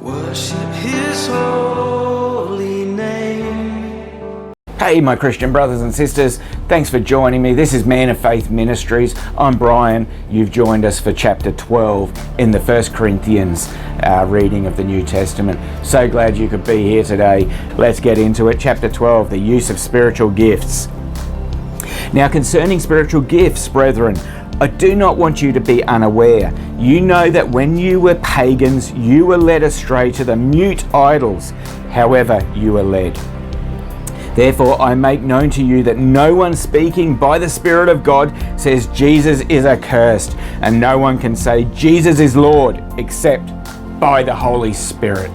Worship His holy name. Hey my Christian brothers and sisters, thanks for joining me. This is Man of Faith Ministries. I'm Brian. You've joined us for chapter 12 in the 1 Corinthians reading of the New Testament. So glad you could be here today. Let's get into it. Chapter 12, the use of spiritual gifts. Now concerning spiritual gifts, brethren, I do not want you to be unaware. You know that when you were pagans, you were led astray to the mute idols, however you were led. Therefore I make known to you that no one speaking by the Spirit of God says Jesus is accursed, and no one can say Jesus is Lord except by the Holy Spirit.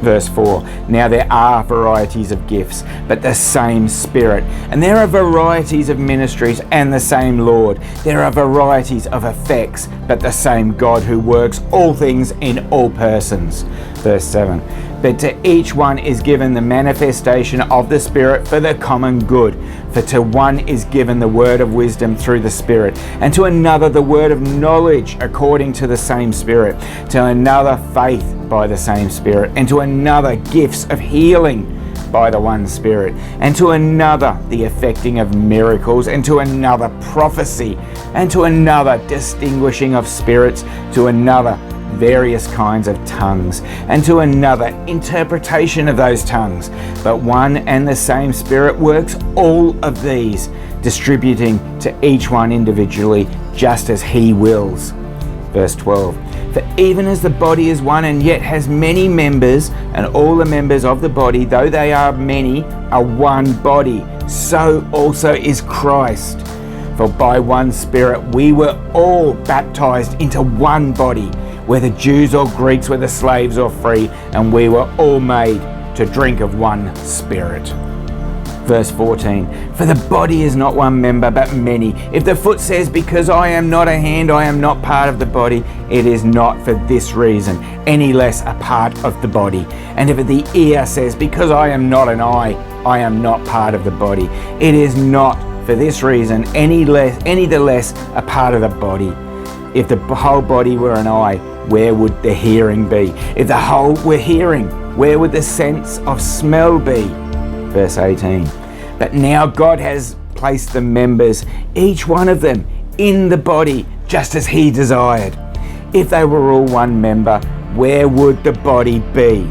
Verse 4, now there are varieties of gifts, but the same Spirit. And there are varieties of ministries and the same Lord. There are varieties of effects, but the same God who works all things in all persons. Verse 7, but to each one is given the manifestation of the Spirit for the common good. For to one is given the word of wisdom through the Spirit, and to another the word of knowledge according to the same Spirit, to another faith by the same Spirit, and to another gifts of healing by the one Spirit, and to another the effecting of miracles, and to another prophecy, and to another distinguishing of spirits, to another various kinds of tongues, and to another interpretation of those tongues. But one and the same Spirit works all of these, distributing to each one individually just as He wills. Verse 12, for even as the body is one and yet has many members, and all the members of the body, though they are many, are one body, so also is Christ. For by one Spirit we were all baptized into one body, whether Jews or Greeks, whether slaves or free, and we were all made to drink of one Spirit. Verse 14, for the body is not one member, but many. If the foot says, because I am not a hand, I am not part of the body, it is not for this reason any less a part of the body. And if the ear says, because I am not an eye, I am not part of the body, it is not for this reason any the less a part of the body. If the whole body were an eye, where would the hearing be? If the whole were hearing, where would the sense of smell be? Verse 18, but now God has placed the members, each one of them, in the body, just as He desired. If they were all one member, where would the body be?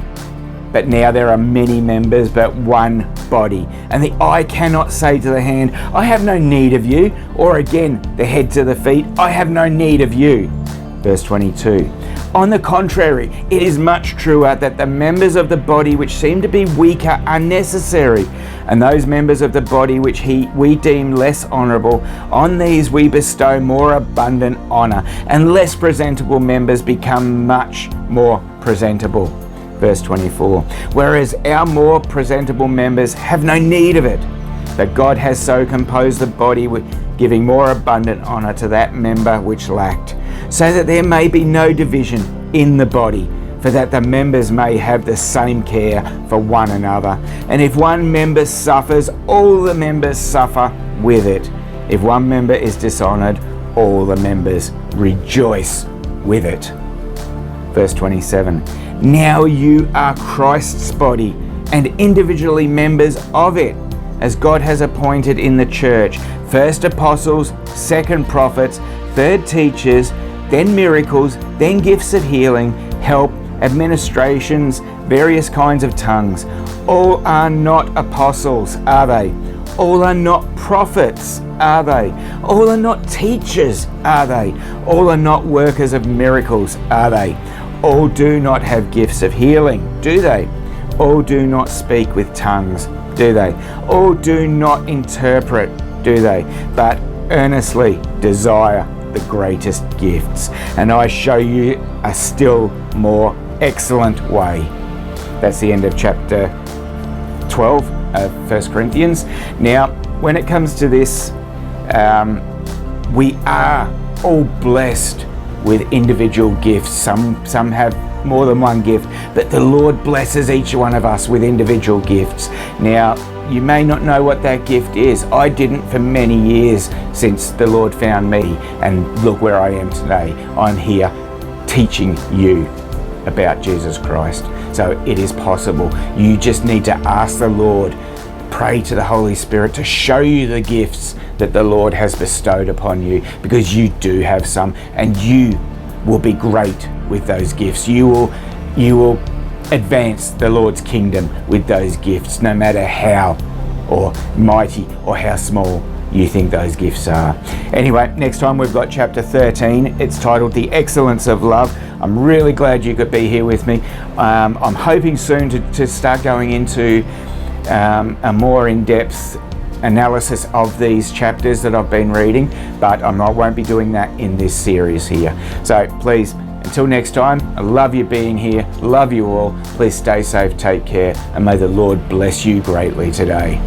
But now there are many members, but one body. And the eye cannot say to the hand, I have no need of you, or again, the head to the feet, I have no need of you. Verse 22, on the contrary, it is much truer that the members of the body which seem to be weaker are necessary, and those members of the body which we deem less honourable, on these we bestow more abundant honour, and less presentable members become much more presentable. Verse 24, whereas our more presentable members have no need of it, but God has so composed the body, with giving more abundant honour to that member which lacked, so that there may be no division in the body, for that the members may have the same care for one another. And if one member suffers, all the members suffer with it. If one member is dishonoured, all the members rejoice with it. Verse 27, now you are Christ's body, and individually members of it, as God has appointed in the church, first apostles, second prophets, third teachers, then miracles, then gifts of healing, help, administrations, various kinds of tongues. All are not apostles, are they? All are not prophets, are they? All are not teachers, are they? All are not workers of miracles, are they? All do not have gifts of healing, do they? All do not speak with tongues, do they? All do not interpret, do they? But earnestly desire the greatest gifts, and I show you a still more excellent way. That's the end of chapter 12 of 1 Corinthians. Now, when it comes to this, we are all blessed with individual gifts. Some have more than one gift, but the Lord blesses each one of us with individual gifts. Now, you may not know what that gift is. I didn't for many years since the Lord found me, and look where I am today. I'm here teaching you about Jesus Christ. So it is possible. You just need to ask the Lord, pray to the Holy Spirit to show you the gifts that the Lord has bestowed upon you, because you do have some, and you will be great with those gifts. You will advance the Lord's kingdom with those gifts, no matter how or mighty or how small you think those gifts are. Anyway, next time we've got chapter 13. It's titled The Excellence of Love. I'm really glad you could be here with me. I'm hoping soon to start going into a more in-depth analysis of these chapters that I've been reading, but I won't be doing that in this series here. So please, until next time, I love you being here, love you all. Please stay safe, take care, and may the Lord bless you greatly today.